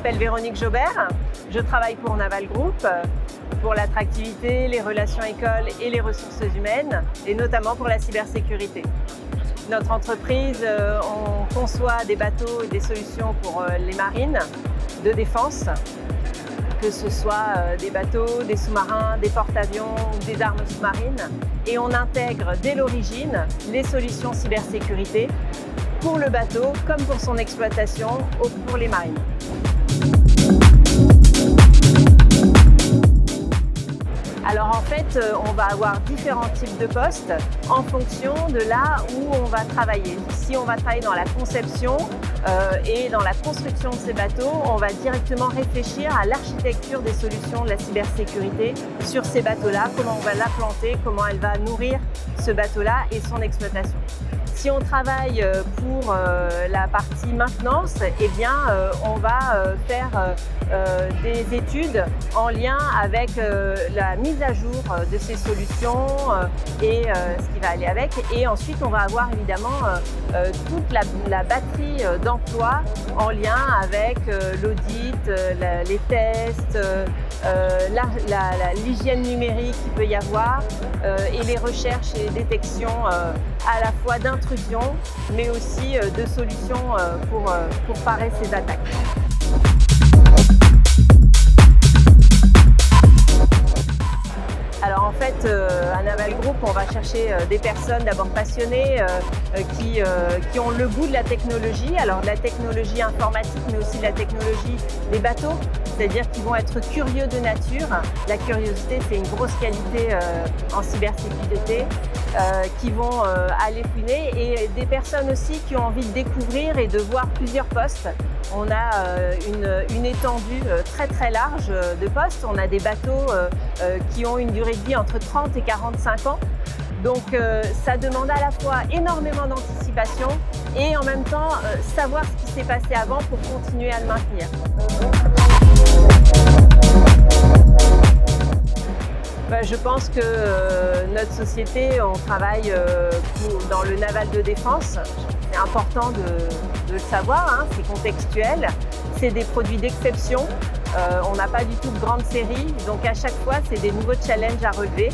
m'appelle Véronique Jobert, je travaille pour Naval Group, pour l'attractivité, les relations écoles et les ressources humaines, et notamment pour la cybersécurité. Notre entreprise, on conçoit des bateaux et des solutions pour les marines de défense, que ce soit des bateaux, des sous-marins, des porte-avions ou des armes sous-marines. Et on intègre dès l'origine les solutions cybersécurité pour le bateau comme pour son exploitation pour les marines. Alors en fait, on va avoir différents types de postes en fonction de là où on va travailler. Si on va travailler dans la conception et dans la construction de ces bateaux, on va directement réfléchir à l'architecture des solutions de la cybersécurité sur ces bateaux-là, comment on va l'implanter, comment elle va nourrir ce bateau-là et son exploitation. Si on travaille pour la partie maintenance, eh bien, on va faire des études en lien avec la mise à jour de ces solutions et ce qui va aller avec. Et ensuite, on va avoir évidemment toute la batterie d'emplois en lien avec l'audit, les tests, l'hygiène numérique qu'il peut y avoir et les recherches et détections à la fois d'intrusion mais aussi de solutions pour parer ces attaques. Alors en fait, à Naval Group, on va chercher des personnes d'abord passionnées qui ont le goût de la technologie, alors de la technologie informatique mais aussi de la technologie des bateaux, c'est-à-dire qu'ils vont être curieux de nature. La curiosité, c'est une grosse qualité en cybersécurité, qui vont aller fouiner, et des personnes aussi qui ont envie de découvrir et de voir plusieurs postes. On a une étendue très large de postes. On a des bateaux qui ont une durée de vie entre 30 et 45 ans. Donc ça demande à la fois énormément d'anticipation et en même temps savoir ce qui s'est passé avant pour continuer à le maintenir. Je pense que notre société, on travaille dans le naval de défense. C'est important de le savoir, hein, c'est contextuel, c'est des produits d'exception. On n'a pas du tout de grande série, donc à chaque fois, c'est des nouveaux challenges à relever.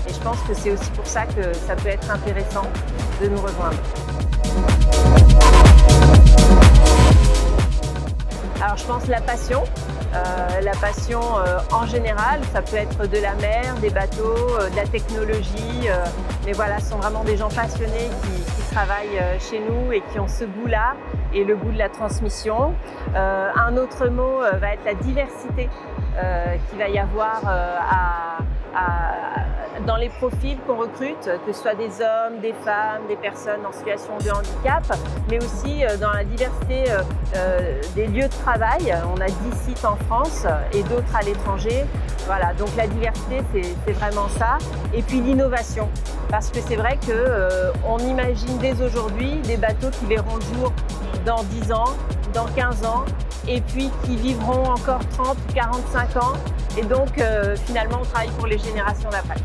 Et je pense que c'est aussi pour ça que ça peut être intéressant de nous rejoindre. Alors je pense la passion en général, ça peut être de la mer, des bateaux, de la technologie, mais voilà, ce sont vraiment des gens passionnés qui travaillent chez nous et qui ont ce goût-là et le goût de la transmission. Un autre mot va être la diversité qu'il va y avoir dans les profils qu'on recrute, que ce soit des hommes, des femmes, des personnes en situation de handicap, mais aussi dans la diversité des lieux de travail. On a 10 sites en France et d'autres à l'étranger. Voilà, donc la diversité, c'est vraiment ça. Et puis l'innovation, parce que c'est vrai qu'on imagine dès aujourd'hui des bateaux qui verront le jour dans 10 ans, dans 15 ans, et puis qui vivront encore 30 ou 45 ans. Et donc, finalement, on travaille pour les générations d'après.